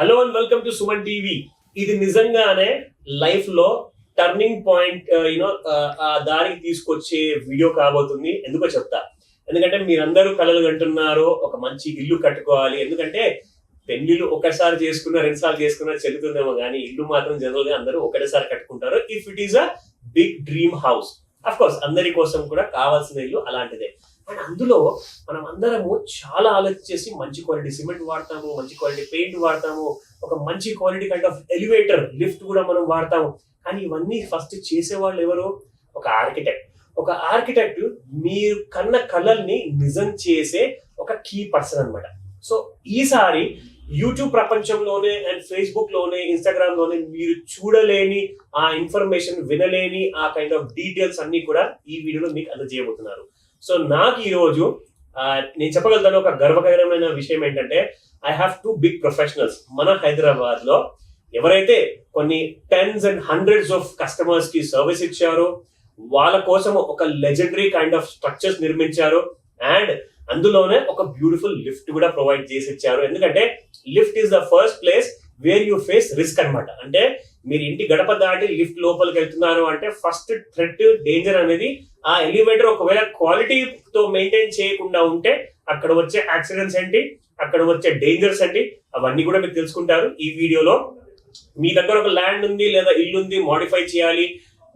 Hello and welcome to Suman TV. ఇది నిజంగానే life లో టర్నింగ్ పాయింట్ ఆ దారికి తీసుకొచ్చే వీడియో కాబోతుంది. ఎందుకో చెప్తా. ఎందుకంటే మీరందరూ కలలు కంటున్నారు ఒక మంచి ఇల్లు కట్టుకోవాలి. ఎందుకంటే పెళ్లిళ్ళు ఒకసారి చేసుకున్న 2 సార్లు చేసుకున్న చెల్లుతుందేమో కానీ ఇల్లు మాత్రం జనరల్ గా అందరూ ఒకటేసారి కట్టుకుంటారు. If it is a big dream house, of course అందరి కోసం కూడా కావాల్సిన ఇల్లు అలాంటిదే. అండ్ అందులో మనం అందరము చాలా ఆలోచించేసి మంచి క్వాలిటీ సిమెంట్ వాడతాము, మంచి క్వాలిటీ పెయింట్ వాడతాము, ఒక మంచి quality kind of elevator lift కూడా మనం వాడతాము. కానీ ఇవన్నీ ఫస్ట్ చేసేవాళ్ళు ఎవరు? ఒక ఆర్కిటెక్ట్. ఒక ఆర్కిటెక్ట్ మీరు కన్న కలల్ని నిజం చేసే ఒక కీ పర్సన్ అన్నమాట. సో ఈసారి యూట్యూబ్ ప్రపంచంలోనే అండ్ ఫేస్బుక్ లోనే ఇన్స్టాగ్రామ్ లోనే మీరు చూడలేని ఆ ఇన్ఫర్మేషన్, వినలేని ఆ కైండ్ ఆఫ్ డీటెయిల్స్ అన్ని కూడా ఈ వీడియోలో మీకు అందజేయబోతున్నారు. సో నాకు ఈ రోజు నేను చెప్పగలుగుతాను ఒక గర్వకరమైన విషయం ఏంటంటే ఐ హ్యావ్ 2 బిగ్ ప్రొఫెషనల్స్ మన హైదరాబాద్ లో ఎవరైతే కొన్ని tens and hundreds of customers కి సర్వీస్ ఇచ్చారో, వాళ్ళ కోసం ఒక లెజెండరీ కైండ్ ఆఫ్ స్ట్రక్చర్స్ నిర్మించారు అండ్ అందులోనే ఒక బ్యూటిఫుల్ లిఫ్ట్ కూడా ప్రొవైడ్ చేసి ఇచ్చారు. ఎందుకంటే lift is the first place where you face risk అనమాట. అంటే మీరు ఇంటి గడప దాటి లిఫ్ట్ లోపలికి వెళ్తున్నారు అంటే ఫస్ట్ థ్రెట్, డేంజర్ అనేది ఆ ఎలివేటర్ ఒకవేళ క్వాలిటీతో మెయింటైన్ చేయకుండా ఉంటే అక్కడ వచ్చే యాక్సిడెంట్స్ ఏంటి, అక్కడ వచ్చే డేంజర్స్ ఏంటి, అవన్నీ కూడా మీరు తెలుసుకుంటారు ఈ వీడియోలో. మీ దగ్గర ఒక ల్యాండ్ ఉంది లేదా ఇల్లు ఉంది, మోడిఫై చేయాలి,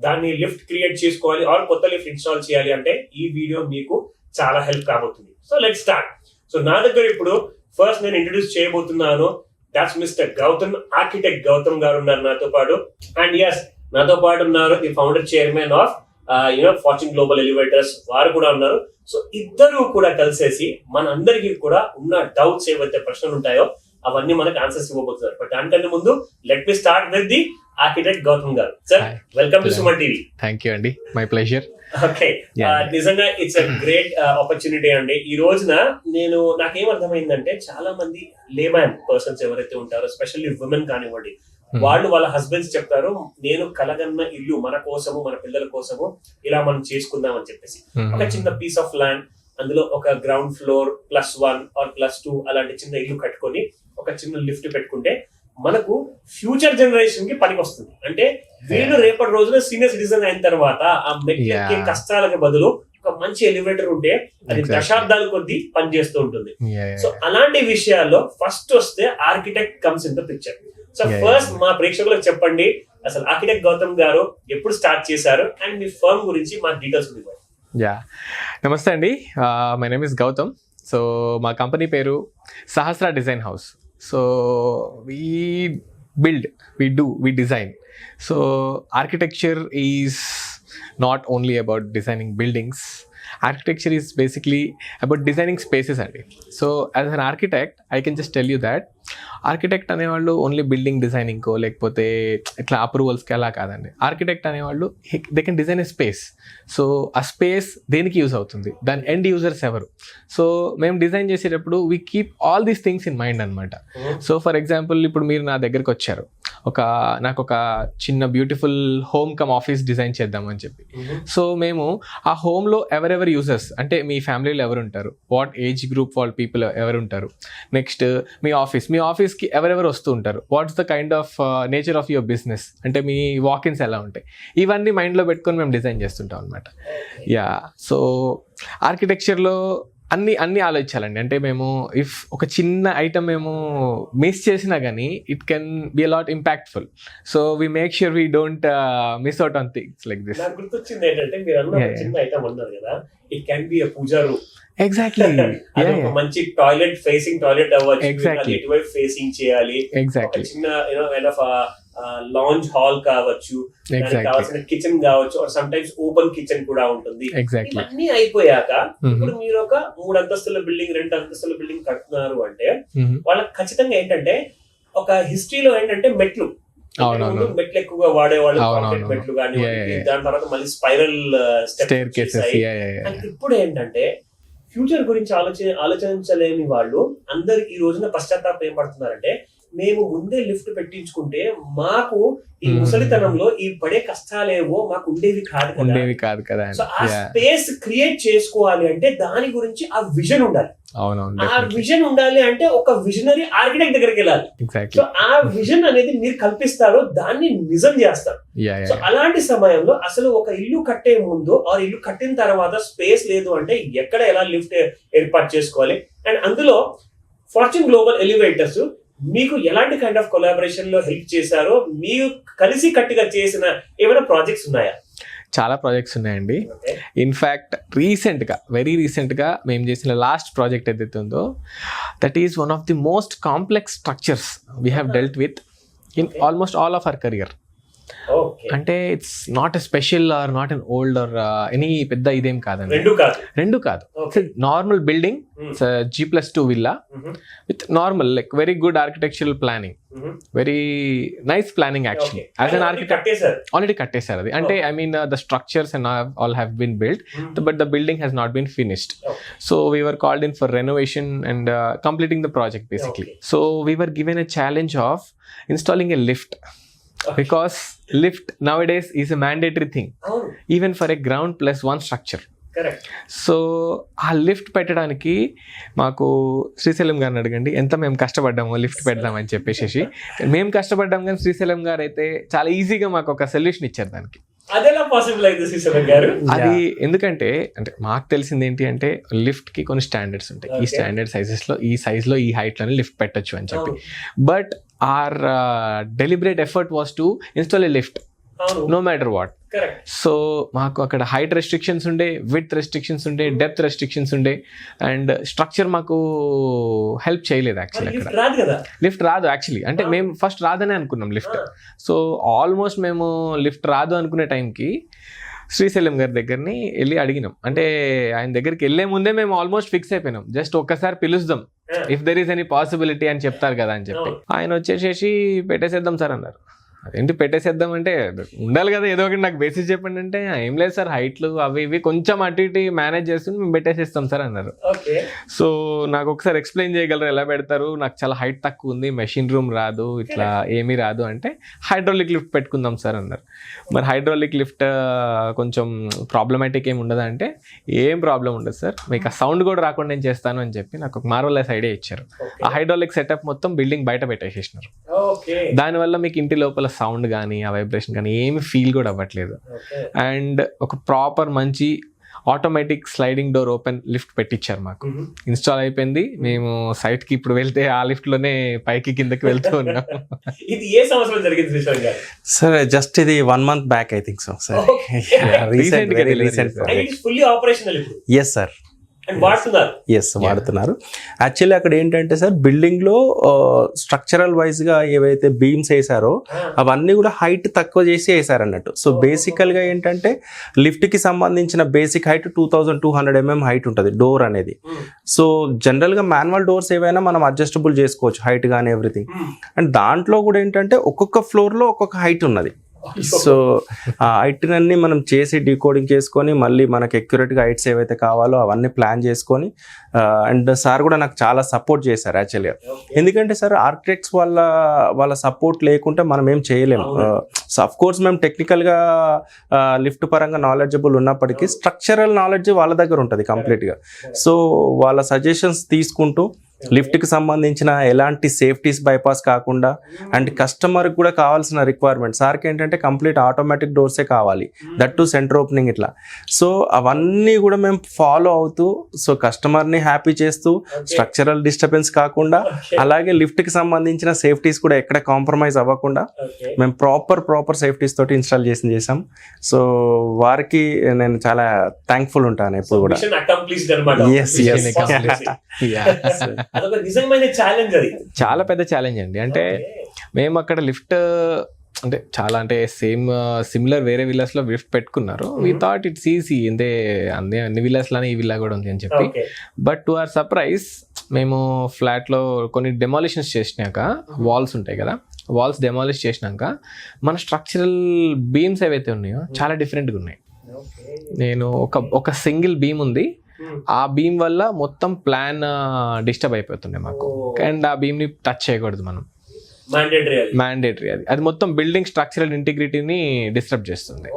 దాన్ని లిఫ్ట్ క్రియేట్ చేసుకోవాలి ఆర్ కొత్త లిఫ్ట్ ఇన్స్టాల్ చేయాలి అంటే ఈ వీడియో మీకు చాలా హెల్ప్ కాబోతుంది. So let's start. సో నా దగ్గర ఇప్పుడు ఫస్ట్ నేను ఇంట్రడ్యూస్ చేయబోతున్నాను. That's mister Gautam, architect Gautam garu ఉన్నారు నాతో పాటు. అండ్ ఎస్, నాతో పాటు ఉన్నారు the founder chairman of Fortune Global Elevators, వారు కూడా ఉన్నారు. సో ఇద్దరు కూడా కలిసేసి మన అందరికీ కూడా ఉన్న డౌట్స్ ఏవైతే ప్రశ్నలు ఉంటాయో అవన్నీ మనకు ఆన్సర్స్ ఇవ్వబోతున్నారు. బట్ దానికంటే ముందు let me start with the architect Gautam గారు. Sir, welcome to Suman TV. Thank you అండి, మై ప్లెజర్. ఓకే, నిజంగా ఇట్స్ అ గ్రేట్ ఆపర్చునిటీ అండి. ఈ రోజున నాకేం అర్థమైందంటే చాలా మంది లేమ్యాన్ పర్సన్స్ ఎవరైతే ఉంటారో, ఎస్పెషల్లీ విమెన్ కానివ్వండి, వాళ్ళు వాళ్ళ హస్బెండ్స్ చెప్తారు నేను కలగన్న ఇల్లు మన కోసము, మన పిల్లల కోసము ఇలా మనం చేసుకుందాం అని చెప్పేసి ఒక చిన్న పీస్ ఆఫ్ ల్యాండ్, అందులో ఒక గ్రౌండ్ ఫ్లోర్ +1 ఆర్ +2 అలాంటి చిన్న ఇల్లు కట్టుకొని ఒక చిన్న లిఫ్ట్ పెట్టుకుంటే మనకు ఫ్యూచర్ జనరేషన్ కి పనికి వస్తుంది. అంటే వీళ్ళు రేపటి రోజున సీనియర్ సిటిజన్ అయిన తర్వాత ఆ మెట్లెక్కే కష్టాలకు బదులు ఒక మంచి ఎలివేటర్ ఉంటే అది దశాబ్దాల కొద్దీ పనిచేస్తూ ఉంటుంది. సో అలాంటి విషయాల్లో ఫస్ట్ వస్తే architect comes in the picture. So first మా ప్రేక్షకులకు చెప్పండి, అసలు ఆర్కిటెక్ట్ గౌతమ్ గారు ఎప్పుడు స్టార్ట్ చేశారు అండ్ మీ ఫర్మ్ గురించి మా డీటెయిల్స్ ఇవ్వండి. నమస్తే అండి, my name is Gautam. So మా కంపెనీ పేరు Sahasra design house. So we build, we design. So architecture is not only about designing buildings. Architecture is basically about designing spaces అండి. So as an architect I can just tell you that architect అనేవాళ్ళు only building డిజైనింగ్కో లేకపోతే ఇట్లా అప్రూవల్స్కి అలా కాదండి. Architect అనేవాళ్ళు they can design a space. So ఆ space దేనికి use అవుతుంది, దాని ఎండ్ యూజర్స్ ఎవరు. సో మేము డిజైన్ చేసేటప్పుడు we keep all these things in mind అనమాట. సో ఫర్ ఎగ్జాంపుల్ ఇప్పుడు మీరు నా దగ్గరికి వచ్చారు, నాకు ఒక చిన్న beautiful home cum office design చేద్దామని చెప్పి. సో మేము ఆ హోమ్లో ఎవరెవరు యూజర్స్ అంటే మీ ఫ్యామిలీలో ఎవరు ఉంటారు, వాట్ ఏజ్ గ్రూప్ వాళ్ళ పీపుల్ ఎవరు ఉంటారు, నెక్స్ట్ మీ ఆఫీస్కి ఎవరెవరు వస్తూ ఉంటారు, what's the kind of nature of your business, అంటే మీ వాకిన్స్ ఎలా ఉంటాయి, ఇవన్నీ మైండ్లో పెట్టుకొని మేము డిజైన్ చేస్తుంటాం అనమాట. సో ఆర్కిటెక్చర్లో అన్ని ఆలోచించాలండి. అంటే మేము ఇఫ్ ఒక చిన్న ఐటమ్ మేము మిస్ చేసినా కానీ it can be a lot impactful. So we make sure we don't miss out on things like this. నాకు గుర్తొచ్చింది ఏంటంటే మీరు అన్న చిన్న ఐటమ్ అన్నారు కదా, it can be a puja room. Exactly, ఒక మంచి టాయిలెట్ ఫేసింగ్ టాయిలెట్ అవ్వచ్చు, ఎటువైపు ఫేసింగ్ చేయాలి, ఎగ్జాక్ట్లీ చిన్న లాంజ్ హాల్ కావచ్చు, కావాల్సిన కిచెన్ కావచ్చు, సమ్ టైమ్స్ ఓపెన్ కిచెన్ కూడా ఉంటుంది. ఇవన్నీ అయిపోయాక ఇప్పుడు మీరు ఒక 3 అంతస్తుల బిల్డింగ్ 2 అంతస్తుల బిల్డింగ్ కడుతున్నారు అంటే వాళ్ళకి ఖచ్చితంగా ఏంటంటే ఒక హిస్టరీలో ఏంటంటే మెట్లు ఎక్కువగా వాడేవాళ్ళు, మెట్లు కానీ, దాని తర్వాత మళ్ళీ స్పైరల్ స్టెయిర్కేసెస్. ఇప్పుడు ఏంటంటే ఫ్యూచర్ గురించి ఆలోచించలేని వాళ్ళు అందరు ఈ రోజున పశ్చాత్తాపం ఏం పడుతున్నారంటే మేము ముందే లిఫ్ట్ పెట్టించుకుంటే మాకు ఈ ముసలితనంలో ఈ పడే కష్టాలేవో మాకు ఉండేవి కాదు కదా. సో ఆ స్పేస్ క్రియేట్ చేసుకోవాలి అంటే దాని గురించి ఆ విజన్ ఉండాలి. ఆ విజన్ ఉండాలి అంటే ఒక విజనరీ ఆర్కిటెక్ట్ దగ్గరికి వెళ్ళాలి. సో ఆ విజన్ అనేది మీరు కల్పిస్తారో దాన్ని నిజం చేస్తారు. సో అలాంటి సమయంలో అసలు ఒక ఇల్లు కట్టే ముందు ఆ ఇల్లు కట్టిన తర్వాత స్పేస్ లేదు అంటే ఎక్కడ ఎలా లిఫ్ట్ ఏర్పాటు చేసుకోవాలి. అండ్ అందులో ఫార్చ్యూన్ గ్లోబల్ ఎలివేటర్స్ మీకు ఎలాంటి కైండ్ ఆఫ్ కొలాబరేషన్ లో హెల్ప్ చేశారో, మీరు కలిసి కట్టుగా చేసిన ఏమైనా ప్రాజెక్ట్స్ ఉన్నాయా? చాలా ప్రాజెక్ట్స్ ఉన్నాయండి. ఇన్ఫ్యాక్ట్ వెరీ రీసెంట్గా మేము చేసిన లాస్ట్ ప్రాజెక్ట్ ఏదైతే ఉందో that is one of the most complex structures we have dealt with in almost all of our career. అంటే it's not a special or not an old or any పెద్ద ఇదేం కాదండి. రెండు కాదు. Normal building, G+2 villa with normal like very good architectural planning, very nice planning actually. As an architect already కట్టేశారు అది. అంటే I mean the structures and all have been built but the building has not been finished. So we were called in for renovation and completing the project basically. So we were given a challenge of installing a lift. Because lift nowadays is a mandatory thing, even for a ground plus one structure. Correct. So ఆ lift పెట్టడానికి మాకు శ్రీశైలం గారిని అడగండి ఎంత మేము కష్టపడ్డామో lift పెడదామని చెప్పేసి. మేము కష్టపడ్డాం కానీ శ్రీశైలం గారు అయితే చాలా ఈజీగా మాకు ఒక సొల్యూషన్ ఇచ్చారు దానికి. అది ఎందుకంటే అంటే మాకు తెలిసింది ఏంటి అంటే లిఫ్ట్ కి కొన్ని స్టాండర్డ్స్ ఉంటాయి. ఈ స్టాండర్డ్ సైజెస్ లో ఈ సైజ్ లో ఈ హైట్ లోనే లిఫ్ట్ పెట్టొచ్చు అని చెప్పి. But our deliberate effort was to install a lift no matter what. So మాకు అక్కడ హైట్ రెస్ట్రిక్షన్స్ ఉండే, విడ్త్ రెస్ట్రిక్షన్స్ ఉండే, డెప్త్ రెస్ట్రిక్షన్స్ ఉండే అండ్ స్ట్రక్చర్ మాకు హెల్ప్ చేయలేదు యాక్చువల్లీ. అక్కడ లిఫ్ట్ రాదు యాక్చువల్లీ. అంటే మేము ఫస్ట్ రాదనే అనుకున్నాం లిఫ్ట్. సో ఆల్మోస్ట్ మేము లిఫ్ట్ రాదు అనుకునే టైంకి శ్రీశైలం గారి దగ్గరని వెళ్ళి అడిగినాం. అంటే ఆయన దగ్గరికి వెళ్ళే ముందే మేము ఆల్మోస్ట్ ఫిక్స్ అయిపోయినాం, జస్ట్ ఒక్కసారి పిలుస్తాం if there is any possibility అని చెప్తారు కదా అని చెప్పి. ఆయన వచ్చేసేసి పెట్టేసేద్దాం సార్ అన్నారు. అదేంటి పెట్టేసేద్దాం అంటే ఉండాలి కదా ఏదో ఒకటి, నాకు బేసిస్ చెప్పండి అంటే ఏం లేదు సార్ హైట్లు అవి ఇవి కొంచెం అటు ఇటు మేనేజ్ చేస్తుంది మేము పెట్టేసేస్తాం సార్ అన్నారు. సో నాకు ఒకసారి ఎక్స్ప్లెయిన్ చేయగలరు ఎలా పెడతారు, నాకు చాలా హైట్ తక్కువ ఉంది, మెషిన్ రూమ్ రాదు, ఇట్లా ఏమీ రాదు అంటే హైడ్రాలిక్ లిఫ్ట్ పెట్టుకుందాం సార్ అన్నారు. మరి హైడ్రాలిక్ లిఫ్ట్ కొంచెం ప్రాబ్లమాటిక్ ఏమి ఉండదా అంటే ఏం ప్రాబ్లం ఉండదు సార్, మీకు ఆ సౌండ్ కూడా రాకుండా నేను చేస్తాను అని చెప్పి నాకు ఒక మార్వెలస్ ఐడియా ఇచ్చారు. ఆ హైడ్రాలిక్ సెటప్ మొత్తం బిల్డింగ్ బయట పెట్టేసేసినారు. దానివల్ల మీకు ఇంటి లోపల సౌండ్ కానీ ఆ వైబ్రేషన్ కానీ ఏమి ఫీల్ కూడా అవ్వట్లేదు. అండ్ ఒక ప్రాపర్ మంచి automatic sliding door open lift పెట్టించారు మాకు. ఇన్స్టాల్ అయిపోయింది. మేము సైట్ కి ఇప్పుడు వెళ్తే ఆ లిఫ్ట్ లోనే పైకి కిందకి వెళ్తూ ఉన్నాం. ఇది ఏ సంవత్సరం జరిగింది సార్? జస్ట్ ఇది 1 month back I think so sir. Fully operational. yes sir. వాడుతున్నారు. యాక్చువల్లీ అక్కడ ఏంటంటే సార్ బిల్డింగ్ లో స్ట్రక్చరల్ వైజ్ గా ఏవైతే బీమ్స్ వేసారో అవన్నీ కూడా హైట్ తక్కువ చేసి వేసారు అన్నట్టు. సో బేసికల్ గా ఏంటంటే లిఫ్ట్ కి సంబంధించిన బేసిక్ హైట్ 2200 mm హైట్ ఉంటుంది డోర్ అనేది. సో జనరల్ గా మాన్యువల్ డోర్స్ ఏవైనా మనం అడ్జస్టబుల్ చేసుకోవచ్చు హైట్ కానీ ఎవ్రీథింగ్. అండ్ దాంట్లో కూడా ఏంటంటే ఒక్కొక్క ఫ్లోర్ లో ఒక్కొక్క హైట్ ఉన్నది. సో ఆ హైట్ అన్ని మనం చేసి డీకోడింగ్ చేసుకొని మళ్ళీ మనకి అక్యురేట్గా హైట్స్ ఏవైతే కావాలో అవన్నీ ప్లాన్ చేసుకొని అండ్ సార్ కూడా నాకు చాలా సపోర్ట్ చేశారు యాక్చువల్గా. ఎందుకంటే సార్ ఆర్కిటెక్ట్స్ వాళ్ళ సపోర్ట్ లేకుంటే మనం ఏం చేయలేము. సో అఫ్ కోర్స్ మేము టెక్నికల్గా లిఫ్ట్ పరంగా నాలెడ్జబుల్ ఉన్నప్పటికీ స్ట్రక్చరల్ నాలెడ్జ్ వాళ్ళ దగ్గర ఉంటుంది కంప్లీట్గా. సో వాళ్ళ సజెషన్స్ తీసుకుంటూ లిఫ్ట్కి సంబంధించిన ఎలాంటి సేఫ్టీస్ బైపాస్ కాకుండా అండ్ కస్టమర్కి కూడా కావాల్సిన రిక్వైర్మెంట్ సార్కి ఏంటంటే కంప్లీట్ ఆటోమేటిక్ డోర్సే కావాలి, దట్ టు సెంటర్ ఓపెనింగ్ ఇట్లా. సో అవన్నీ కూడా మేము ఫాలో అవుతూ సో కస్టమర్ని హ్యాపీ చేస్తూ స్ట్రక్చరల్ డిస్టర్బెన్స్ కాకుండా అలాగే లిఫ్ట్కి సంబంధించిన సేఫ్టీస్ కూడా ఎక్కడ కాంప్రమైజ్ అవ్వకుండా మేము ప్రాపర్ సేఫ్టీస్ తోటి ఇన్స్టాల్ చేసాం. సో వారికి నేను చాలా థ్యాంక్ఫుల్ ఉంటాను ఎప్పుడు కూడా. చాలా పెద్ద ఛాలెంజ్ అండి. అంటే మేము అక్కడ లిఫ్ట్ అంటే చాలా అంటే సిమిలర్ వేరే విల్లాస్ లో లిఫ్ట్ పెట్టుకున్నారు. వి థాట్ ఇట్స్ ఈజీ, అంటే అన్ని విల్లాస్ లానే ఈ విల్లా కూడా ఉంది అని చెప్పి. బట్ టు అవర్ సర్ప్రైజ్ మేము ఫ్లాట్ లో కొన్ని డెమాలిషన్స్ చేసినాక వాల్స్ ఉంటాయి కదా, వాల్స్ డెమాలిష్ చేసినాక మన స్ట్రక్చరల్ బీమ్స్ ఏవైతే ఉన్నాయో చాలా డిఫరెంట్గా ఉన్నాయి. నేను ఒక సింగిల్ బీమ్ ఉంది, ఆ బీమ్ వల్ల మొత్తం ప్లాన్ డిస్టర్బ్ అయిపోతుండే మాకు. అండ్ ఆ బీమ్ ని టచ్ చేయకూడదు మనం. మ్యాండేటరీ అది. మ్యాండేటరీ అది మొత్తం బిల్డింగ్ స్ట్రక్చరల్ ఇంటిగ్రిటీని డిస్టర్బ్ చేస్తుంది.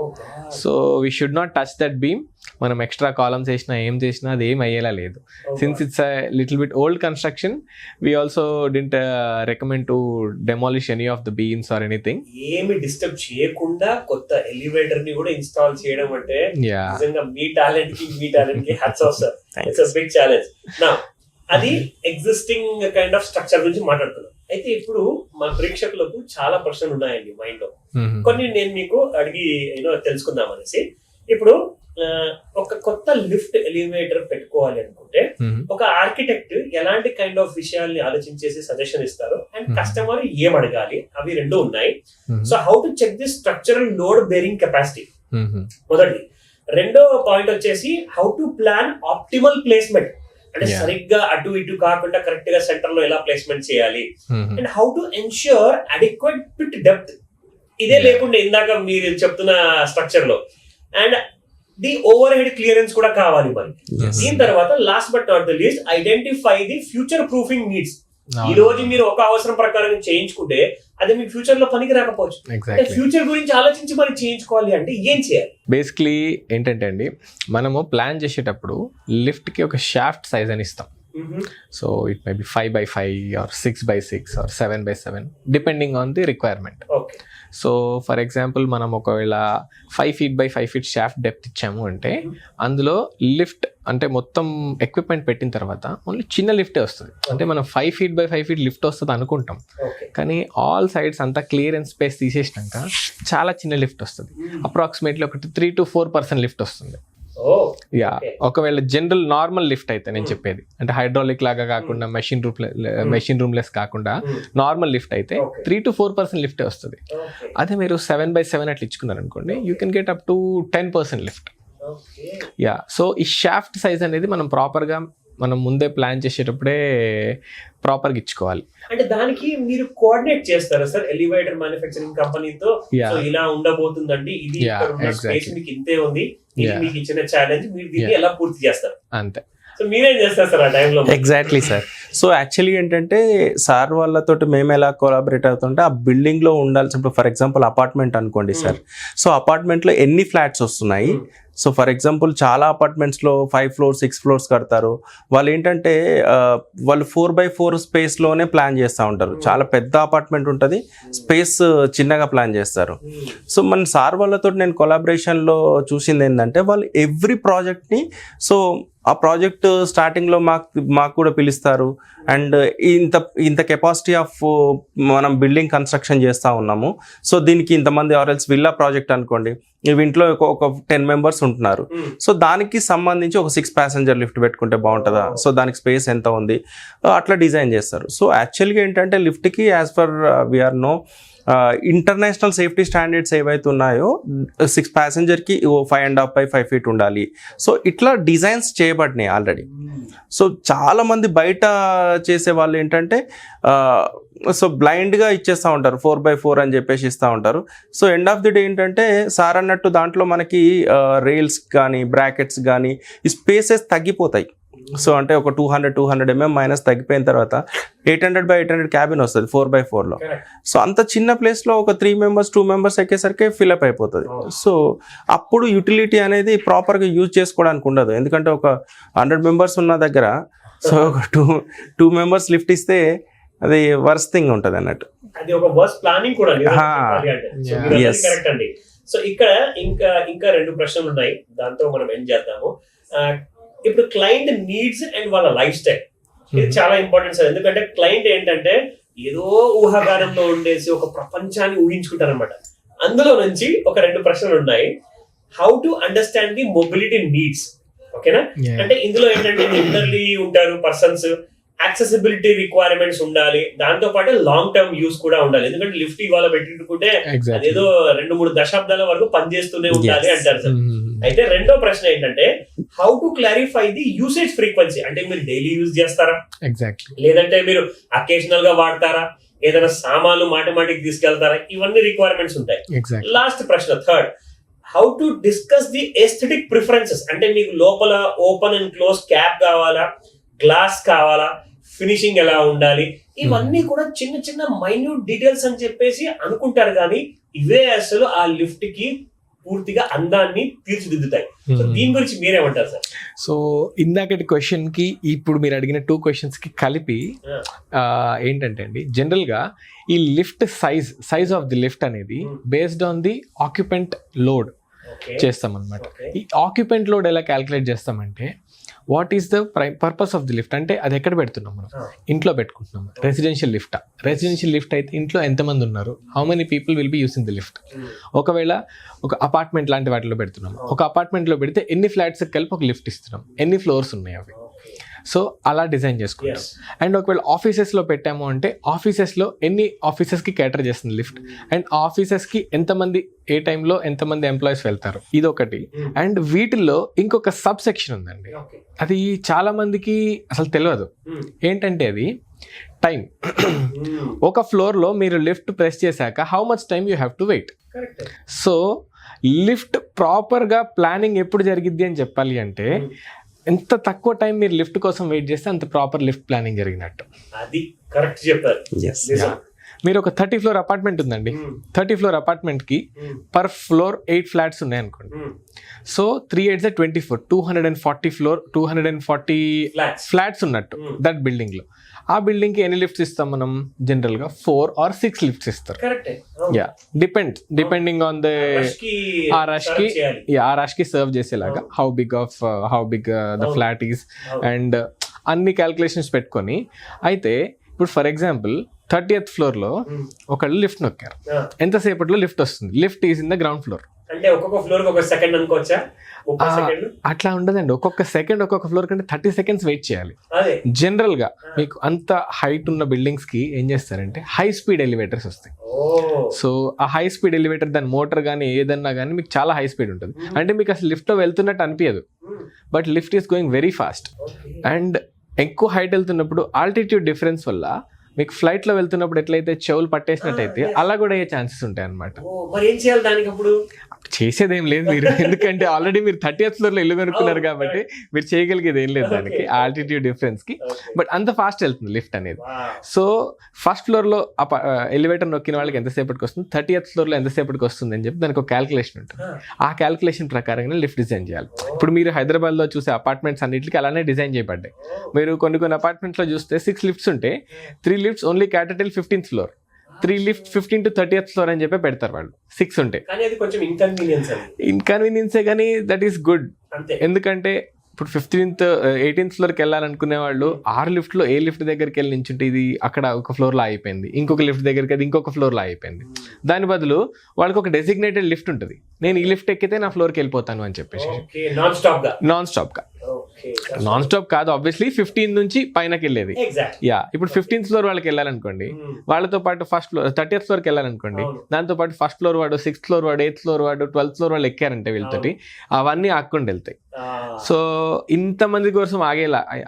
So we should not touch that beam. మనం ఎక్స్ట్రా కాలమ్స్ వేసినా ఏం చేసినా అది ఏం అయ్యేలా లేదు. Since it's a little bit old construction, we also didn't recommend to demolish any of the beams or anything. ఏమి డిస్టర్బ్ చేయకుండా కొత్త ఎలివేటర్ ని కూడా ఇన్స్టాల్ చేయడం అంటే నిజంగా మీ టాలెంట్ కి hats off sir. It's a big challenge. నా అది ఎగ్జిస్టింగ్ కైండ్ ఆఫ్ స్ట్రక్చర్ గురించి మాట్లాడుతున్నాం. అయితే ఇప్పుడు మా ప్రేక్షకులకు చాలా ప్రశ్నలు ఉన్నాయండి మైండ్ లో. కొన్ని నేను మీకు అడిగి తెలుసుకుందాం అనేసి. ఇప్పుడు ఒక కొత్త లిఫ్ట్ ఎలివేటర్ పెట్టుకోవాలి అనుకుంటే ఒక ఆర్కిటెక్ట్ ఎలాంటి కైండ్ ఆఫ్ విషయాల్ని ఆలోచించేసి సజెషన్ ఇస్తారు అండ్ కస్టమర్ ఏం అడగాలి, అవి రెండు ఉన్నాయి. So how to check the structural load bearing capacity మొదటి. రెండో పాయింట్ వచ్చేసి how to plan optimal placement, అంటే సరిగ్గా అటు ఇటు కాకుండా కరెక్ట్ గా సెంటర్ లో ఎలా ప్లేస్మెంట్ చేయాలి. And how to ensure adequate pit depth, ఇదే లేకుండా ఇందాక మీరు చెప్తున్న స్ట్రక్చర్ లో. And the overhead clearance కూడా కావాలి మరి. దీని తర్వాత last but not the least identify the future proofing needs. ఈ రోజు మీరు ఒక అవసరం ప్రకారం చేయించుకుంటే అది మీకు ఫ్యూచర్ లో పనికి రాకపోవచ్చు. ఫ్యూచర్ గురించి ఆలోచించి మరి చేయించుకోవాలి అంటే ఏం చేయాలి? బేసిక్లీ ఏంటంటే అండి, మనము ప్లాన్ చేసేటప్పుడు లిఫ్ట్ కి ఒక షాఫ్ట్ సైజ్ అని ఇస్తాం. So it may be 5x5 or 6x6 or 7x7 depending on the requirement. So for example మనం ఒకవేళ 5 feet by 5 feet shaft depth ఇచ్చాము అంటే అందులో లిఫ్ట్ అంటే మొత్తం ఎక్విప్మెంట్ పెట్టిన తర్వాత ఓన్లీ చిన్న లిఫ్టే వస్తుంది. అంటే మనం 5 feet by 5 feet లిఫ్ట్ వస్తుంది అనుకుంటాం, కానీ ఆల్ సైడ్స్ అంతా క్లియరెన్స్ స్పేస్ తీసేసినాక చాలా చిన్న లిఫ్ట్ వస్తుంది. అప్రాక్సిమేట్లీ ఒకటి 3 to 4% లిఫ్ట్ వస్తుంది. యా, ఒకవేళ జనరల్ నార్మల్ లిఫ్ట్ అయితే నేను చెప్పేది అంటే హైడ్రాలిక్ లాగా కాకుండా మెషిన్ రూమ్ లెస్ కాకుండా నార్మల్ లిఫ్ట్ అయితే 3 to 4% లిఫ్ట్ వస్తుంది. అదే మీరు 7x7 అట్లా ఇచ్చుకున్నారు అనుకోండి, you can get up to 10% lift. Yeah, so ఈ షాఫ్ట్ సైజ్ అనేది మనం ప్రాపర్గా మనం ముందే ప్లాన్ చేసేటప్పుడే ప్రాపర్గా ఇచ్చుకోవాలి. అంటే దానికి మీరు కోఆర్డినేట్ చేస్తారా సార్ ఎలివేటర్ మ్యానుఫ్యాక్చరింగ్ కంపెనీతో? ఇలా ఉండబోతుందండి, ఇది స్పేస్ మీకు ఇంతే ఉంది, ఇది మీకు ఇచ్చిన ఛాలెంజ్, మీరు దీన్ని ఎలా పూర్తి చేస్తారు అంతే. సో మీరేం చేస్తారు సార్ ఆ టైంలో? Exactly sir. సో యాక్చువల్లీ ఏంటంటే సార్ వాళ్ళతో మేము ఎలా కొలాబరేట్ అవుతుంటే ఆ బిల్డింగ్ లో ఉండాల్సిన, ఫర్ ఎగ్జాంపుల్ అపార్ట్మెంట్ అనుకోండి సార్. సో అపార్ట్మెంట్ లో ఎన్ని ఫ్లాట్స్ వస్తున్నాయి, సో ఫర్ ఎగ్జాంపుల్ చాలా అపార్ట్మెంట్స్లో 5 floors 6 floors కడతారు. వాళ్ళు ఏంటంటే వాళ్ళు 4x4 స్పేస్లోనే ప్లాన్ చేస్తూ ఉంటారు. చాలా పెద్ద అపార్ట్మెంట్ ఉంటుంది, స్పేస్ చిన్నగా ప్లాన్ చేస్తారు. సో మన సార్ వాళ్ళతో నేను కొలాబరేషన్లో చూసింది ఏంటంటే వాళ్ళు ఎవ్రీ ప్రాజెక్ట్ని, సో ఆ ప్రాజెక్ట్ స్టార్టింగ్లో మాకు కూడా పిలుస్తారు. అండ్ ఇంత కెపాసిటీ ఆఫ్ మనం బిల్డింగ్ కన్స్ట్రక్షన్ చేస్తూ ఉన్నాము, సో దీనికి ఇంతమంది ఆర్ఎల్స్ విల్లా ప్రాజెక్ట్ అనుకోండి, ఇంట్లో ఒక 10 members ఉంటున్నారు. సో దానికి సంబంధించి ఒక 6 passenger లిఫ్ట్ పెట్టుకుంటే బాగుంటుందా, సో దానికి స్పేస్ ఎంత ఉంది, అట్లా డిజైన్ చేస్తారు. సో యాక్చువల్గా ఏంటంటే లిఫ్ట్కి as per we are know international safety standards ఏవైతే ఉన్నాయో 6 passengerకి 5.5 by 5 feet ఉండాలి. సో ఇట్లా డిజైన్స్ చేయబడినాయి ఆల్రెడీ. సో చాలామంది బయట చేసే వాళ్ళు ఏంటంటే సో బ్లైండ్గా ఇచ్చేస్తూ ఉంటారు, 4x4 అని చెప్పేసి ఇస్తూ ఉంటారు. So end of the day ఏంటంటే సార్ అన్నట్టు దాంట్లో మనకి రైల్స్ కానీ బ్రాకెట్స్ కానీ ఈ స్పేసెస్ తగ్గిపోతాయి. సో అంటే ఒక 200 mm మైనస్ తగ్గిపోయిన తర్వాత 800 by 800 క్యాబిన్ వస్తుంది 4x4లో. సో అంత చిన్న ప్లేస్లో ఒక 3 members 2 members ఎక్కేసరికి ఫిల్అప్ అయిపోతుంది. సో అప్పుడు యూటిలిటీ అనేది ప్రాపర్గా యూజ్ చేసుకోవడానికి ఉండదు, ఎందుకంటే ఒక 100 members ఉన్న దగ్గర సో ఒక 2 members లిఫ్ట్ ఇస్తే అది వర్స్ట్ థింగ్ ఉంటుంది అన్నట్టు. అది ఒక వర్స్ట్ ప్లానింగ్ కూడా కరెక్ట్ అండి. సో ఇక్కడ ఇంకా 2 ప్రశ్నలు ఉన్నాయి, దాంతో మనం ఏం చేద్దాము. ఇప్పుడు క్లయింట్ నీడ్స్ అండ్ వాళ్ళ లైఫ్ స్టైల్, ఇది చాలా ఇంపార్టెంట్ సార్. ఎందుకంటే క్లయింట్ ఏంటంటే ఏదో ఊహాగానంలో ఉండేసి ఒక ప్రపంచాన్ని ఊహించుకుంటారు అనమాట. అందులో నుంచి ఒక 2 ప్రశ్నలు ఉన్నాయి. How to understand the mobility needs, ఓకేనా? అంటే ఇందులో ఏంటంటే ఎల్డర్లీ ఉంటారు పర్సన్స్, యాక్సెసిబిలిటీ రిక్వైర్మెంట్స్ ఉండాలి, దాంతో పాటు లాంగ్ టర్మ్ యూస్ కూడా ఉండాలి. ఎందుకంటే లిఫ్ట్ ఇవాళ పెట్టుకుంటే అదేదో 2-3 దశాబ్దాల వరకు పనిచేస్తూనే ఉండాలి అంటారు సార్. అయితే రెండో ప్రశ్న ఏంటంటే how to clarify the usage frequency, అంటే మీరు డైలీ యూజ్ చేస్తారా, లేదంటే మీరు అకేషనల్ గా వాడతారా, ఏదైనా సామాన్లు మాటికి తీసుకెళ్తారా, ఇవన్నీ రిక్వైర్మెంట్స్ ఉంటాయి. లాస్ట్ ప్రశ్న third, how to discuss the aesthetic preferences, అంటే మీకు లోపల ఓపెన్ అండ్ క్లోజ్ క్యాప్ కావాలా, గ్లాస్ కావాలా, ఫినిషింగ్ ఎలా ఉండాలి, ఇవన్నీ కూడా చిన్న చిన్న మైన్యూట్ డీటెయిల్స్ అని చెప్పేసి అనుకుంటారు, కానీ ఇవే అసలు ఆ లిఫ్ట్ కి పూర్తిగా అందాన్ని తీర్చిదిద్దుతాయి. సో దీని గురించి మీరేమంటారు సార్? సో ఇందాకటి క్వశ్చన్ కి ఇప్పుడు మీరు అడిగిన 2 questions కి కలిపి ఏంటంటే అండి, జనరల్ గా ఈ lift size of the lift అనేది based on the occupant load చేస్తాం అనమాట. ఈ ఆక్యుపెంట్ లోడ్ ఎలా క్యాలిక్యులేట్ చేస్తామంటే, what is the purpose of the lift అంటే అది ఎక్కడ పెడుతున్నాం మనం, ఇంట్లో పెట్టుకుంటున్నాం. రెసిడెన్షియల్ లిఫ్ట్ అయితే ఇంట్లో ఎంతమంది ఉన్నారు, how many people will be using the lift. ఒకవేళ ఒక అపార్ట్మెంట్ లాంటి వాటిలో పెడుతున్నాం, ఒక అపార్ట్మెంట్లో పెడితే ఎన్ని ఫ్లాట్స్ కలిపి ఒక లిఫ్ట్ ఇస్తున్నాం, ఎన్ని ఫ్లోర్స్ ఉన్నాయి అవి. సో అలా డిజైన్ చేసుకుంటాం. అండ్ ఒకవేళ ఆఫీసెస్లో పెట్టాము అంటే ఆఫీసెస్లో ఎన్ని ఆఫీసెస్కి క్యాటర్ చేస్తుంది లిఫ్ట్, అండ్ ఆఫీసెస్కి ఎంతమంది ఏ టైంలో ఎంతమంది ఎంప్లాయీస్ వెళ్తారు, ఇది ఒకటి. అండ్ వీటిల్లో ఇంకొక సబ్ సెక్షన్ ఉందండి, అది చాలా మందికి అసలు తెలియదు. ఏంటంటే అది టైం. ఒక ఫ్లోర్లో మీరు లిఫ్ట్ ప్రెస్ చేశాక how much time you have to wait. So lift ప్రాపర్గా ప్లానింగ్ ఎప్పుడు జరిగిద్ది అని చెప్పాలి అంటే, ఎంత తక్కువ టైం మీరు లిఫ్ట్ కోసం వెయిట్ చేస్తే అంత ప్రాపర్ లిఫ్ట్ ప్లానింగ్ జరిగినట్టు. అది కరెక్ట్ చెప్పారు. మీరు ఒక 30 floor అపార్ట్మెంట్ ఉందండి, 30 floor అపార్ట్మెంట్ కి పర్ ఫ్లోర్ 8 ఫ్లాట్స్ ఉన్నాయి అనుకోండి. సో 3 8 24, 240 ఫ్లాట్స్ ఉన్నట్టు దట్ బిల్డింగ్ లో. ఆ బిల్డింగ్ కి ఎన్ని లిఫ్ట్స్ ఇస్తాం మనం, జనరల్ గా 4 or 6 లిఫ్ట్స్ ఇస్తారు. యా, డిపెండింగ్ ఆన్ ద ఆ రష్ కి సర్వ్ చేసేలాగా how big the flat is and అన్ని క్యాల్కులేషన్స్ పెట్టుకొని. అయితే ఇప్పుడు ఫర్ ఎగ్జాంపుల్ 30th floor లో ఒకళ్ళు లిఫ్ట్ నొక్కారు, ఎంతసేపట్లో లిఫ్ట్ వస్తుంది, lift is in the ground floor. అంటే ఒక్కొక్క ఫ్లోర్ ఒక సెకండ్ అనుకోవచ్చా? అట్లా ఉండదండి, ఒక్కొక్క సెకండ్ ఒక్కొక్క ఫ్లోర్ కంటే 30 seconds వెయిట్ చేయాలి. జనరల్ గా మీకు అంత హైట్ ఉన్న బిల్డింగ్స్ కి ఏం చేస్తారంటే హై స్పీడ్ ఎలివేటర్స్ వస్తాయి. సో ఆ హై స్పీడ్ ఎలివేటర్ దాని మోటార్ కానీ ఏదన్నా కానీ మీకు చాలా హై స్పీడ్ ఉంటుంది. అంటే మీకు అసలు లిఫ్ట్ లో వెళ్తున్నట్టు అనిపించదు, but lift is going very fast. And ఎక్కువ హైట్ వెళ్తున్నప్పుడు ఆల్టిట్యూడ్ డిఫరెన్స్ వల్ల మీకు ఫ్లైట్ లో వెళ్తున్నప్పుడు ఎట్లయితే చెవులు పట్టేసినట్టయితే అలా కూడా అయ్యే ఛాన్సెస్ ఉంటాయి అన్నమాట. మరి ఏం చేయాలి దానికి? అప్పుడు చేసేదేం లేదు మీరు, ఎందుకంటే ఆల్రెడీ మీరు 30th floor లో ఇల్లు కనుక్కున్నారు కాబట్టి మీరు చేయగలిగేది ఏం లేదు దానికి ఆల్టిట్యూడ్ డిఫరెన్స్ కి. బట్ అంత ఫాస్ట్ వెళ్తుంది లిఫ్ట్ అనేది. సో ఫస్ట్ ఫ్లోర్ లో ఎలివేటర్ నొక్కిన వాళ్ళకి ఎంతసేపటికి వస్తుంది, 30th floor లో ఎంతసేపటికి వస్తుంది అని చెప్పి దానికి ఒక క్యాల్కులేషన్ ఉంటుంది. ఆ క్యాల్కులేషన్ ప్రకారంగా లిఫ్ట్ డిజైన్ చేయాలి. ఇప్పుడు మీరు హైదరాబాద్ లో చూసే అపార్ట్మెంట్స్ అన్నిటికీ అలానే డిజైన్ చేయబడ్డాయి. మీరు కొన్ని అపార్ట్మెంట్స్ లో చూస్తే 6 లిఫ్ట్స్ ఉంటే 3 lifts only cater till 15th floor, 3 lift 15 to 30th floor అని చెప్పి పెడతారు వాళ్ళు. 6 ఉంటే ఇన్కన్వీనియన్సే కానీ దట్ ఈస్ గుడ్. ఎందుకంటే ఇప్పుడు 18th floorకి వెళ్ళాలనుకునే వాళ్ళు 6 లిఫ్ట్లో ఏ లిఫ్ట్ దగ్గరికి వెళ్ళి నించుంటే ఇది అక్కడ ఒక ఫ్లోర్లో అయిపోయింది, ఇంకొక లిఫ్ట్ దగ్గరికి అది ఇంకొక ఫ్లోర్లో అయిపోయింది. దాని బదులు వాళ్ళకి ఒక డెసిగ్నేటెడ్ లిఫ్ట్ ఉంటుంది, నేను ఈ లిఫ్ట్ ఎక్కితే నా ఫ్లోర్కి వెళ్ళిపోతాను అని చెప్పేసి. నాన్ స్టాప్ కాదు ఆబ్వియస్లీ, 15 నుంచి పైనకి వెళ్ళేది. యా, ఇప్పుడు 15th floor వాళ్ళకి వెళ్ళాలనుకోండి, వాళ్ళతో పాటు ఫస్ట్ ఫ్లోర్ 30th floorకి వెళ్ళాలనుకోండి, దాంతో పాటు ఫస్ట్ ఫ్లోర్ వాడు, 6th floor వాడు, 8th floor వాడు, 12th floor వాళ్ళు ఎక్కారంటే వీళ్ళతోటి అవన్నీ ఆక్కుండా వెళ్తాయి. సో ఇంతమంది కోసం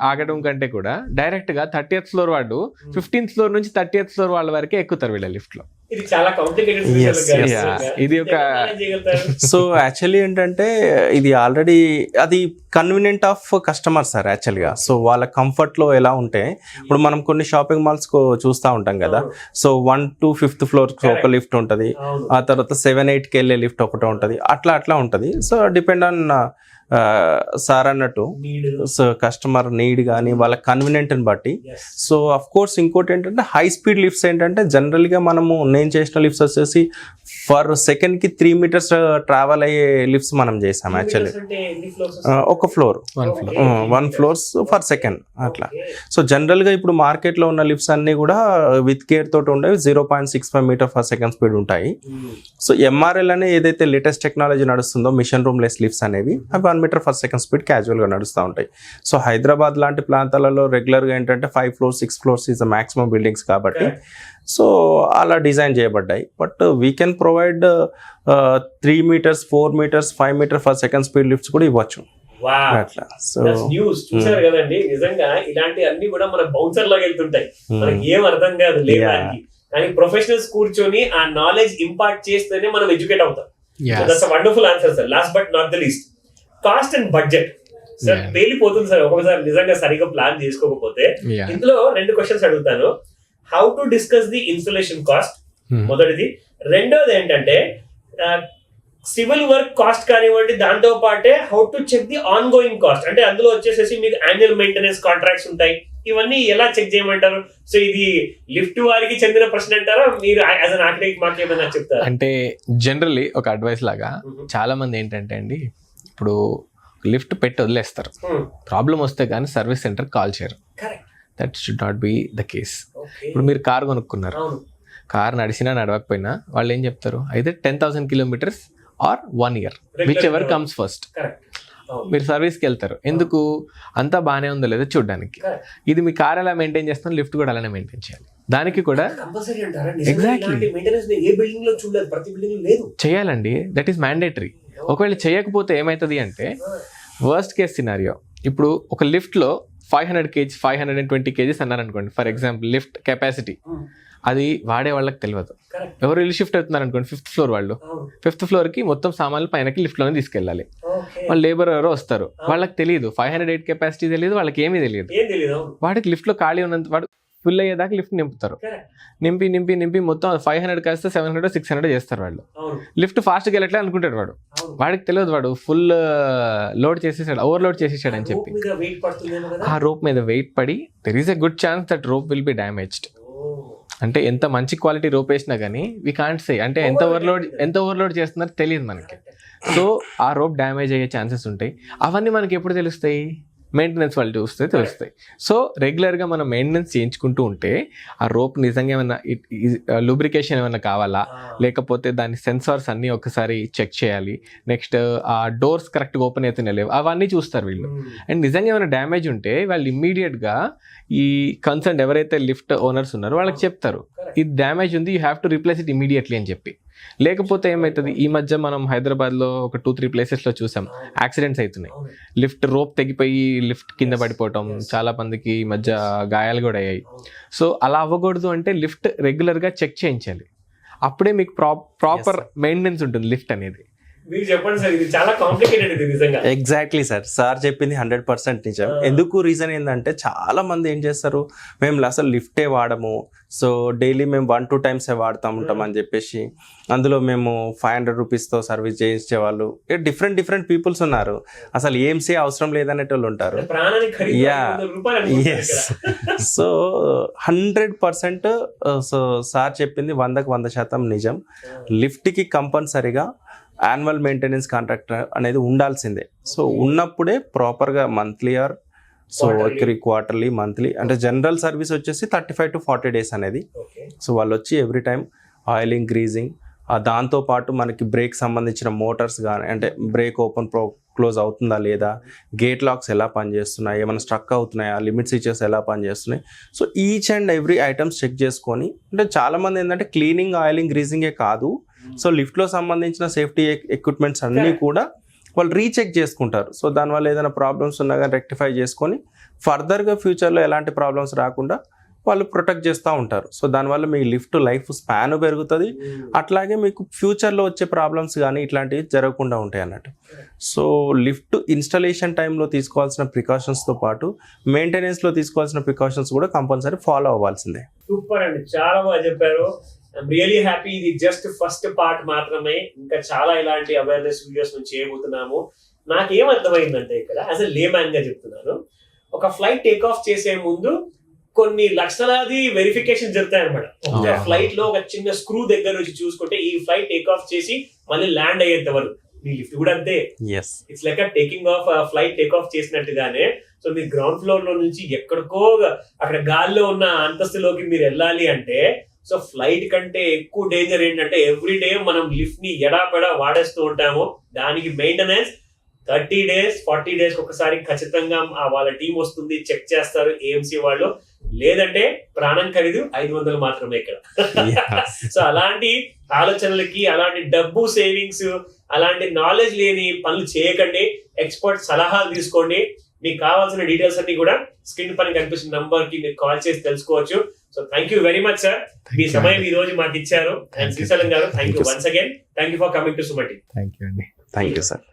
ఆగడం కంటే కూడా డైరెక్ట్ గా 30th floor వాడు 15th floor నుంచి 30th floor వాళ్ళ వరకే ఎక్కుతారు వీళ్ళ లిఫ్ట్ లో. ఇది చాలా కాంప్లికేటెడ్. ఇది ఒక సో యాక్చువల్లీ ఏంటంటే ఇది ఆల్రెడీ అది కన్వీనియంట్ ఆఫ్ కస్టమర్ సార్ యాక్చువల్గా. సో వాళ్ళ కంఫర్ట్లో ఎలా ఉంటే, ఇప్పుడు మనం కొన్ని షాపింగ్ మాల్స్ చూస్తూ ఉంటాం కదా, సో 1 to 5th floor ఒక లిఫ్ట్ ఉంటుంది, ఆ తర్వాత 7 8కి వెళ్ళే లిఫ్ట్ ఒకటి ఉంటుంది, అట్లా ఉంటుంది. సో డిపెండ్ ఆన్ సార్ అన్నట్టు సో కస్టమర్ నీడ్ కానీ వాళ్ళ కన్వీనియంట్ని బట్టి. సో అఫ్ కోర్స్ ఇంకోటి ఏంటంటే హై స్పీడ్ లిఫ్ట్స్ ఏంటంటే జనరల్గా నేను చేసిన లిఫ్ట్స్ వచ్చేసి ఫర్ సెకండ్కి 3 meters ట్రావెల్ అయ్యే లిఫ్ట్స్ మనం చేసాం యాక్చువల్లీ. ఒక ఫ్లోర్ 1 floors ఫర్ సెకండ్ అట్లా. సో జనరల్గా ఇప్పుడు మార్కెట్లో ఉన్న లిఫ్ట్స్ అన్నీ కూడా విత్ కేర్ తోటి ఉండేవి 0.65 meter/second స్పీడ్ ఉంటాయి. సో ఎంఆర్ఎల్ అనే ఏదైతే లేటెస్ట్ టెక్నాలజీ నడుస్తుందో మిషన్ రూమ్ లెస్ లిఫ్ట్స్ అనేవి అవి 1 meter/second స్పీడ్ క్యాజువల్గా నడుస్తూ ఉంటాయి. సో హైదరాబాద్ లాంటి ప్రాంతాలలో రెగ్యులర్గా ఏంటంటే 5 floors 6 floors is the maximum buildings కాబట్టి సో అలా డిజైన్ చేయబడ్డాయి. But we can provide 3 meters 4 meters 5 meter/second speed lifts కూడా ఇవ్వచ్చు అట్లా. సో న్యూస్ చూసారు కదండి, నిజంగా ఇలాంటి అన్ని కూడా మన బౌన్సర్ లాగా వెళ్తుంటాయి, మనకి ఏం అర్థం కాదు లేడానికి. కానీ ప్రొఫెషనల్స్ కూర్చొని ఆ నాలెడ్జ్ ఇంపార్ట్ చేస్తేనే మనం ఎడ్యుకేట్ అవుతాం. That's a wonderful answer sir. Last but not the least, cost and budget. Sir పేలిపోతుంది సార్ ఒక్కొక్కసారి నిజంగా సరిగా ప్లాన్ చేసుకోకపోతే. Yeah. ఇందులో 2 క్వశ్చన్స్ అడుగుతాను. How to discuss the installation cost, మొదటిది. రెండోది ఏంటంటే సివిల్ వర్క్ కాస్ట్ కానివ్వండి, దాంతో పాటే how to check the ongoing cost, అంటే అందులో వచ్చేసేసి మీకు యాన్యువల్ మెయింటెనెన్స్ కాంట్రాక్ట్స్ ఉంటాయి, ఇవన్నీ ఎలా చెక్ చేయమంటారు? సో ఇది లిఫ్ట్ వారికి చెందిన ప్రశ్న అంటారా, మీరు యాజ్ అన్ ఆర్కిటెక్ట్ మాకు ఏమైనా చెప్తారా? అంటే జనరల్లీ ఒక అడ్వైస్ లాగా చాలా మంది ఏంటంటే అండి, ఇప్పుడు లిఫ్ట్ పెట్టి వదిలేస్తారు, ప్రాబ్లం వస్తే కానీ సర్వీస్ సెంటర్ కాల్ చేయరు. That should not be the case. ఇప్పుడు మీరు కార్ కొనుక్కున్నారు, కార్ నడిచినా నడవకపోయినా వాళ్ళు ఏం చెప్తారు, అయితే 10,000 kilometers or 1 year, whichever comes first. మీరు సర్వీస్కి వెళ్తారు, ఎందుకు? అంతా బాగానే ఉందో లేదో చూడడానికి. ఇది మీ కార్ ఎలా మెయింటైన్ చేస్తాం, లిఫ్ట్ కూడా అలానే మెయింటైన్ చేయాలి. దానికి కూడా చేయాలండి, దట్ ఈస్ మ్యాండేటరీ. ఒకవేళ చేయకపోతే ఏమవుతుంది అంటే, వర్స్ట్ కేస్ సినారియో, ఇప్పుడు ఒక లిఫ్ట్లో 500 kgs 520 kgs అన్నారు అనుకోండి, ఫర్ ఎగ్జాంపుల్ లిఫ్ట్ కెపాసిటీ, అది వాడే వాళ్ళకి తెలియదు. ఎవరు ఇల్లు షిఫ్ట్ అవుతున్నారు అనుకోండి, 5th floor వాళ్ళు, 5th floor కి మొత్తం సామాన్లు పైనకి లిఫ్ట్లోనే తీసుకెళ్ళాలి. వాళ్ళు లేబర్ ఎవరో వస్తారు, వాళ్ళకి తెలియదు 508 కెపాసిటీ తెలియదు, వాళ్ళకి ఏమీ తెలియదు. వాడికి లిఫ్ట్లో ఖాళీ ఉన్నంత, వాడు ఫుల్ అయ్యేదాకా లిఫ్ట్ నింపుతారు. నింపి నింపి నింపి మొత్తం 500 కాస్తే 700 600 చేస్తారు వాళ్ళు. లిఫ్ట్ ఫాస్ట్గా వెళ్ళట్లే అనుకుంటాడు వాడు, వాడికి తెలియదు వాడు ఫుల్ లోడ్ చేసేసాడు, ఓవర్లోడ్ చేసేసాడు అని చెప్పి. ఆ రోప్ మీద వెయిట్ పడి there is a good chance that rope will be damaged. అంటే ఎంత మంచి క్వాలిటీ రోప్ వేసినా కానీ వీ కాంట్ సే, అంటే ఎంత ఓవర్లోడ్ చేస్తున్నారో తెలియదు మనకి. సో ఆ రోప్ డ్యామేజ్ అయ్యే ఛాన్సెస్ ఉంటాయి. అవన్నీ మనకి ఎప్పుడు తెలుస్తాయి? మెయింటెనెన్స్ వాళ్ళు చూస్తే తెలుస్తాయి. సో రెగ్యులర్గా మనం మెయింటెనెన్స్ చేయించుకుంటూ ఉంటే ఆ రోప్ నిజంగా ఏమైనా లూబ్రికేషన్ ఏమైనా కావాలా, లేకపోతే దాని సెన్సార్స్ అన్నీ ఒకసారి చెక్ చేయాలి. నెక్స్ట్ ఆ డోర్స్ కరెక్ట్గా ఓపెన్ అవుతున్నాయి లేవు, అవన్నీ చూస్తారు వీళ్ళు. అండ్ నిజంగా ఏమైనా డ్యామేజ్ ఉంటే వాళ్ళు ఇమ్మీడియట్గా ఈ కన్సర్న్ ఎవరైతే లిఫ్ట్ ఓనర్స్ ఉన్నారో వాళ్ళకి చెప్తారు, ఇది డ్యామేజ్ ఉంది, you have to replace it immediately అని చెప్పి. లేకపోతే ఏమవుతుంది, ఈ మధ్య మనం హైదరాబాద్లో ఒక 2-3 ప్లేసెస్లో చూసాం, యాక్సిడెంట్స్ అవుతున్నాయి. లిఫ్ట్ రోప్ తెగిపోయి లిఫ్ట్ కింద పడిపోవటం, చాలా మందికి ఈ మధ్య గాయాలు కూడా అయ్యాయి. సో అలా అవ్వకూడదు అంటే లిఫ్ట్ రెగ్యులర్గా చెక్ చేయించాలి, అప్పుడే మీకు ప్రాపర్ మెయింటెనెన్స్ ఉంటుంది లిఫ్ట్ అనేది. మీరు చెప్పండి సార్, ఇది చాలా కాంప్లికేటెడ్ ఇది నిజంగా. ఎగ్జాక్ట్లీ సార్ చెప్పింది 100% నిజం. ఎందుకు రీజన్ ఏంటంటే చాలా మంది ఏం చేస్తారు, మేము అసలు లిఫ్టే వాడము, సో డైలీ మేము 1-2 times వాడుతూ ఉంటాం అని చెప్పేసి, అందులో మేము 500 rupeesతో సర్వీస్ చేయించే వాళ్ళు డిఫరెంట్ పీపుల్స్ ఉన్నారు. అసలు ఏం సే అవసరం లేదనేటోళ్ళు ఉంటారు. సో 100% సో సార్ చెప్పింది 100% నిజం. లిఫ్ట్కి కంపల్సరీగా యాన్యువల్ మెయింటెనెన్స్ కాంట్రాక్ట్ అనేది ఉండాల్సిందే. సో ఉన్నప్పుడే ప్రాపర్గా monthly or so quarterly monthly, అంటే జనరల్ సర్వీస్ వచ్చేసి 35 to 40 days అనేది. సో వాళ్ళు వచ్చి ఎవ్రీ టైం ఆయిలింగ్, గ్రీజింగ్, దాంతోపాటు మనకి బ్రేక్ సంబంధించిన మోటార్స్ కానీ, అంటే బ్రేక్ ఓపెన్ క్లోజ్ అవుతుందా లేదా, గేట్ లాక్స్ ఎలా పనిచేస్తున్నాయి, ఏమైనా స్ట్రక్ అవుతున్నాయా, లిమిట్ స్విచెస్ ఎలా పనిచేస్తున్నాయి, so each and every items check చేసుకొని, అంటే చాలామంది ఏంటంటే క్లీనింగ్, ఆయిలింగ్, గ్రీజింగే కాదు, సో లిఫ్ట్లో సంబంధించిన సేఫ్టీ ఎక్విప్మెంట్స్ అన్నీ కూడా వాళ్ళు రీచెక్ చేసుకుంటారు. సో దానివల్ల ఏదైనా ప్రాబ్లమ్స్ ఉన్నా కానీ రెక్టిఫై చేసుకొని ఫర్దర్గా ఫ్యూచర్లో ఎలాంటి ప్రాబ్లమ్స్ రాకుండా వాళ్ళు ప్రొటెక్ట్ చేస్తూ ఉంటారు. సో దానివల్ల మీ లిఫ్ట్ లైఫ్ స్పాన్ పెరుగుతుంది, అట్లాగే మీకు ఫ్యూచర్లో వచ్చే ప్రాబ్లమ్స్ కానీ ఇట్లాంటివి జరగకుండా ఉంటాయి అన్నట్టు. సో లిఫ్ట్ ఇన్స్టాలేషన్ టైంలో తీసుకోవాల్సిన ప్రికాషన్స్తో పాటు మెయింటెనెన్స్లో తీసుకోవాల్సిన ప్రికాషన్స్ కూడా కంపల్సరీ ఫాలో అవ్వాల్సిందే. సూపర్ అండి, చాలా బాగా చెప్పారు. I'm really happy. ఇది జస్ట్ ఫస్ట్ పార్ట్ మాత్రమే, ఇంకా చాలా ఇలాంటి అవేర్నెస్ వీడియోస్ మేము చేయబోతున్నాము. నాకేం అర్థమైందంటే, ఇక్కడ యాజ్ ఎ లేమ్యాన్ గా చెప్తున్నాను, ఒక ఫ్లైట్ టేక్ ఆఫ్ చేసే ముందు కొన్ని లక్షలాది వెరిఫికేషన్ జరుగుతాయి అనమాట. ఒక ఫ్లైట్ లో ఒక చిన్న స్క్రూ దగ్గర నుంచి చూసుకుంటే ఈ ఫ్లైట్ టేక్ ఆఫ్ చేసి మళ్ళీ ల్యాండ్ అయ్యేంత వరకు, మీ లిఫ్ట్ కూడా అంతే. It's like taking off flight take off చేసినట్టుగానే. సో మీరు గ్రౌండ్ ఫ్లోర్ లో నుంచి ఎక్కడికో అక్కడ గాల్లో ఉన్న అంతస్తులోకి మీరు వెళ్ళాలి అంటే, సో ఫ్లైట్ కంటే ఎక్కువ డేంజర్ ఏంటంటే ఎవ్రీ డే మనం లిఫ్ట్ ని ఎడాపెడా వాడేస్తూ ఉంటాము. దానికి మెయింటెనెన్స్ 30 days 40 days ఒకసారి ఖచ్చితంగా వాళ్ళ టీం వస్తుంది, చెక్ చేస్తారు ఏఎంసీ వాళ్ళు. లేదంటే ప్రాణం ఖరీదు 500 మాత్రమే ఇక్కడ. సో అలాంటి ఆలోచనలకి, అలాంటి డబ్బు సేవింగ్స్, అలాంటి నాలెడ్జ్ లేని పనులు చేయకండి. ఎక్స్పర్ట్ సలహాలు తీసుకోండి. మీకు కావాల్సిన డీటెయిల్స్ అన్ని కూడా స్క్రీన్ పైన కనిపిస్తున్న నంబర్ కి మీరు కాల్ చేసి తెలుసుకోవచ్చు. So thank you very much sir, మీ సమయం ఈ రోజు మాకు ఇచ్చారు. అండ్ శ్రీశైలం గారు, thank you once again. Thank you for coming to Suman TV. Thank you అండి. Thank you sir.